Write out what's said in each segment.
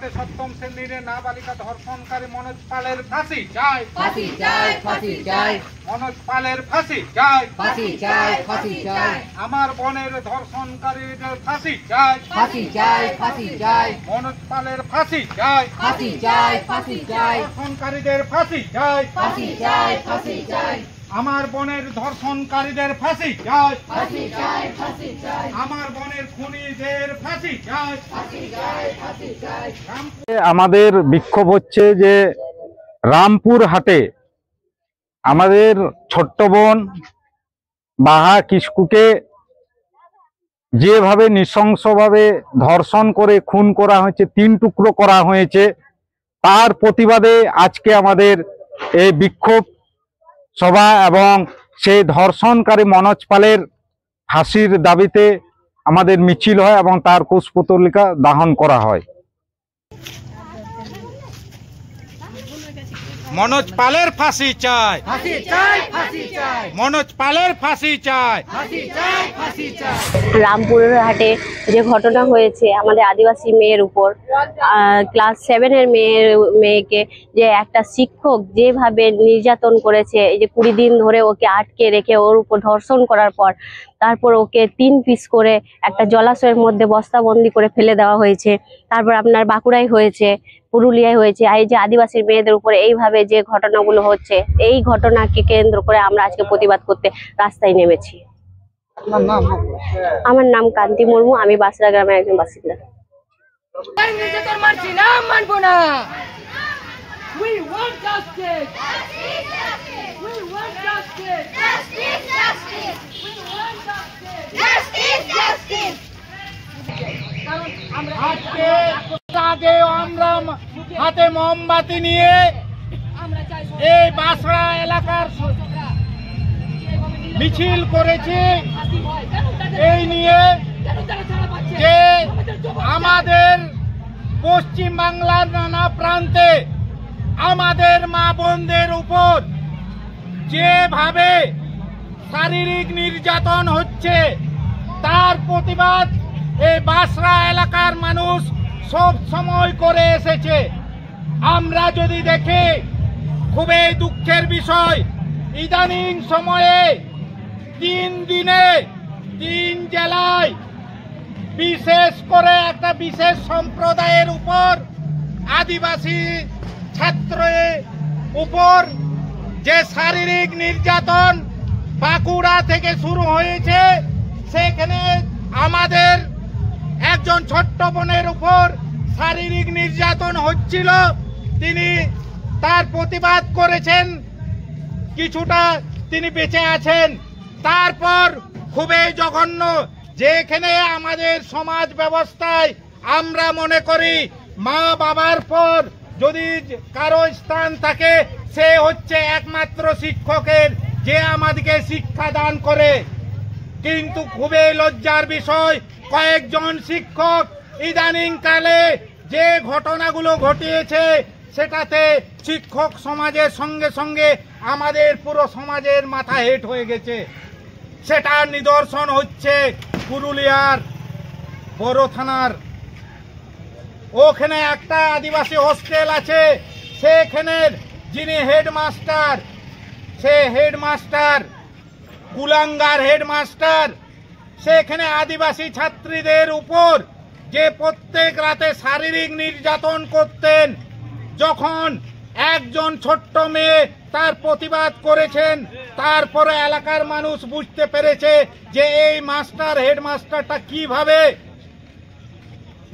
ঘাটে সপ্তম শ্রেণীর নাবালিকা ধর্ষণকারী মনোজ পালের ফাঁসি চাই, ফাঁসি চাই, ফাঁসি চাই, মনোজ পালের ফাঁসি চাই, ফাঁসি চাই, ফাঁসি চাই, আমার বোনের ধর্ষণকারীদের ফাঁসি চাই, ফাঁসি চাই, ফাঁসি চাই, মনোজ পালের ফাঁসি চাই, ফাঁসি চাই, ফাঁসি চাই, ধর্ষণকারীদের ফাঁসি চাই, ফাঁসি চাই, ফাঁসি চাই, আমার বোনের ধর্ষণকারীদের ফাঁসি চাই, ফাঁসি চাই, ফাঁসি চাই, আমার বোনের খুনিদের ফাঁসি চাই, ফাঁসি চাই, ফাঁসি চাই। আমাদের বিক্ষোভ হচ্ছে যে রামপুর হাটে আমাদের ছোট্ট বোন বাহা কিস্কুকে যেভাবে নৃশংসভাবে ধর্ষণ করে খুন করা হয়েছে, 3 টুকরো করা হয়েছে, তার প্রতিবাদে আজকে আমাদের এই বিক্ষোভ সভা এবং সেই ধর্ষণকারী মনোজ পালের ফাঁসির দাবিতে আমাদের মিছিল হয় এবং তার কুশপুতলিকা দাহন করা হয়। মনোজ পালের ফাঁসি চাই, ফাঁসি চাই, ফাঁসি চাই, মনোজ পালের ফাঁসি চাই, ফাঁসি চাই, ফাঁসি চাই। রামপুরের হাটে যে ঘটনা হয়েছে আমাদের আদিবাসী মেয়ের উপর, ক্লাস 7 এর মেয়েকে যে একটা শিক্ষক যেভাবে নির্যাতন করেছে, এই যে 20 দিন ধরে ওকে আটকে রেখে ওর উপর ধর্ষণ করার পর তারপর ওকে 3 পিস করে একটা জলাশয়ের মধ্যে বস্তাবন্দি করে ফেলে দেওয়া হয়েছে। তারপর আপনার বাঁকুড়ায় হয়েছে, পুরুলিয়ায় হয়েছে। এই যে আদিবাসী মেয়েদের উপরে এইভাবে যে ঘটনাগুলো হচ্ছে, এই ঘটনাকে কেন্দ্র করে আমরা আজকে প্রতিবাদ করতে রাস্তায় নেমেছি। আমার নাম কান্তি মুর্মু, আমি বাসরা গ্রামের একজন বাসিন্দা। নির্যাতন মানছি না, মানবো না। We want justice. We want justice. We want justice. আজকে আগে আমরা হাতে মোমবাতি নিয়ে এই বাসড়া এলাকার মিছিল করেছি, এই নিয়ে যে আমাদের পশ্চিম বাংলার নানা প্রান্তে আমাদের মা বোনদের উপর যেভাবে শারীরিক নির্যাতন হচ্ছে তার প্রতিবাদ এই বাসরা এলাকার মানুষ সব সময় করে এসেছে। আমরা যদি দেখি খুবই দুঃখের বিষয়, ইদানিং সময়ে 3 দিনে 3 জেলায় বিশেষ করে একটা বিশেষ সম্প্রদায়ের উপর, আদিবাসী ছাত্রের উপর যে শারীরিক নির্যাতন বাঁকুড়া থেকে শুরু হয়েছে, সেখানে আমাদের একজন ছোট্ট বোনের উপর শারীরিক নির্যাতন হচ্ছিল, তিনি তার প্রতিবাদ করেছেন, কিছুটা তিনি বেঁচে আছেন। তারপর খুবই জঘন্য, যেখানে আমাদের সমাজ ব্যবস্থায় আমরা মনে করি মা বাবার পর যদি কারো স্থান থাকে সে হচ্ছে একমাত্র শিক্ষকের, যে আমাদেরকে শিক্ষা দান করে। কিন্তু খুবই লজ্জার বিষয়, কয়েকজন শিক্ষক ইদানিং কালে যে ঘটনাগুলো ঘটিয়েছে সেটাতে শিক্ষক সমাজের সঙ্গে সঙ্গে আমাদের পুরো সমাজের মাথা হেট হয়ে গেছে। সেটার নিদর্শন হচ্ছে পুরুলিয়ার বড় থানার ওখানে একটা আদিবাসী হোস্টেল আছে, সেখানের যিনি হেডমাস্টার, সে হেডমাস্টার কুলাঙ্গার হেডমাস্টার, সেখানে আদিবাসী ছাত্রীদের উপর যে প্রত্যেক রাতে শারীরিক নির্যাতন করতেন, যখন একজন ছোট্ট মেয়ে তার প্রতিবাদ করেছেন, তারপরে এলাকার মানুষ বুঝতে পেরেছে যে এই মাস্টার হেডমাস্টারটা কিভাবে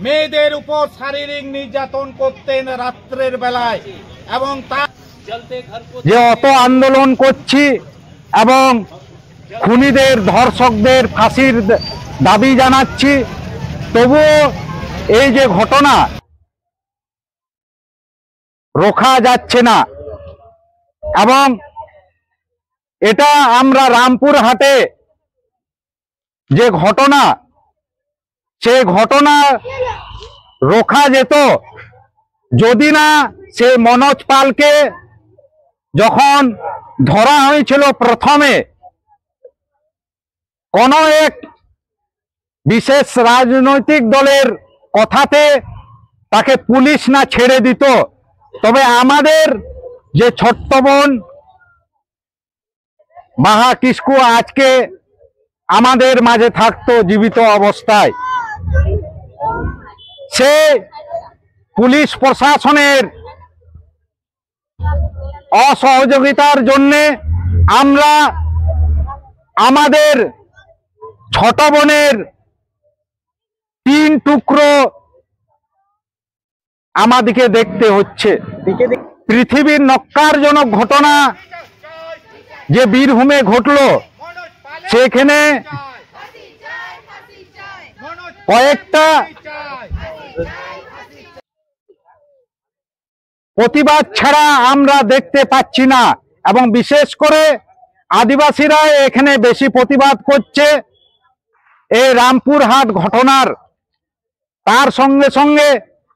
মেয়েদের উপর শারীরিক নির্যাতন করতেন রাত্রের বেলায়। এবং তার যে অত আন্দোলন করছি এবং খুনিদের ধর্ষকদের ফাঁসির দাবি জানাচ্ছি, তবুও এই যে ঘটনা রোখা যাচ্ছে না। এবং এটা আমরা রামপুর হাটে যে ঘটনা, সে ঘটনা রোখা যেত যদি না সে মনোজ পালকে যখন ধরা হয়েছিল প্রথমে কোন এক বিশেষ রাজনৈতিক দলের কথাতে তাকে পুলিশ না ছেড়ে দিত, তবে আমাদের যে ছোট্ট বোন বাহা কিস্কু আজকে আমাদের মাঝে থাকতো জীবিত অবস্থায়। সে পুলিশ প্রশাসনের অসহযোগিতার জন্য আমরা আমাদের ছোট বোনের 3 টুকরো আমাদেরকে দেখতে হচ্ছে। পৃথিবীর নক্কারজনক ঘটনা যে বীরভূমে ঘটলো, সেখানে কয়েকটা প্রতিবাদ ছাড়া আমরা দেখতে পাচ্ছি না, এবং বিশেষ করে আদিবাসীরা এখানে বেশি প্রতিবাদ করছে এই রামপুরহাট ঘটনার। তার সঙ্গে সঙ্গে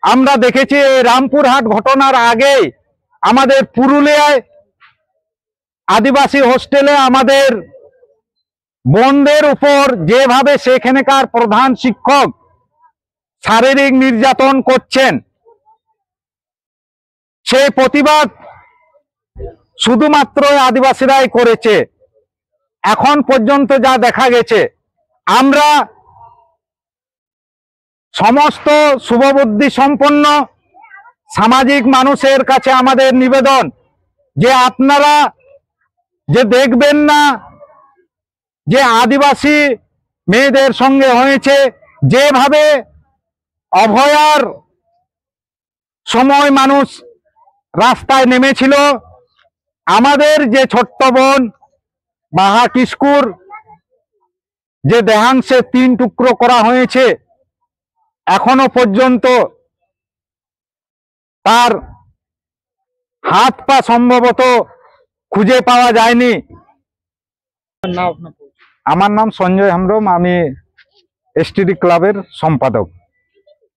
আমরা দেখেছি এই রামপুরহাট ঘটনার আগে আমাদের পুরুলিয়ায় আদিবাসী হোস্টেলে আমাদের বোনদের উপর যেভাবে সেখানকার প্রধান শিক্ষক শারীরিক নির্যাতন করছেন, সেই প্রতিবাদ শুধুমাত্র আদিবাসীরাই করেছে। এখন পর্যন্ত যা দেখা গেছে, আমরা সমস্ত শুভবুদ্ধি সম্পন্ন সামাজিক মানুষের কাছে আমাদের নিবেদন যে আপনারা যে দেখবেন না যে আদিবাসী মেয়েদের সঙ্গে হয়েছে, যেভাবে অভয়ার সময় মানুষ রাস্তায় নেমেছিল, আমাদের যে ছোট্ট বোন বাহা কিস্কুর যে দেহাংশে 3 টুকরো করা হয়েছে, এখনো পর্যন্ত তার হাত পা সম্ভবত খুঁজে পাওয়া যায়নি। আমার নাম সঞ্জয় হেমব্রম, আমি এসটিডি ক্লাবের সম্পাদক।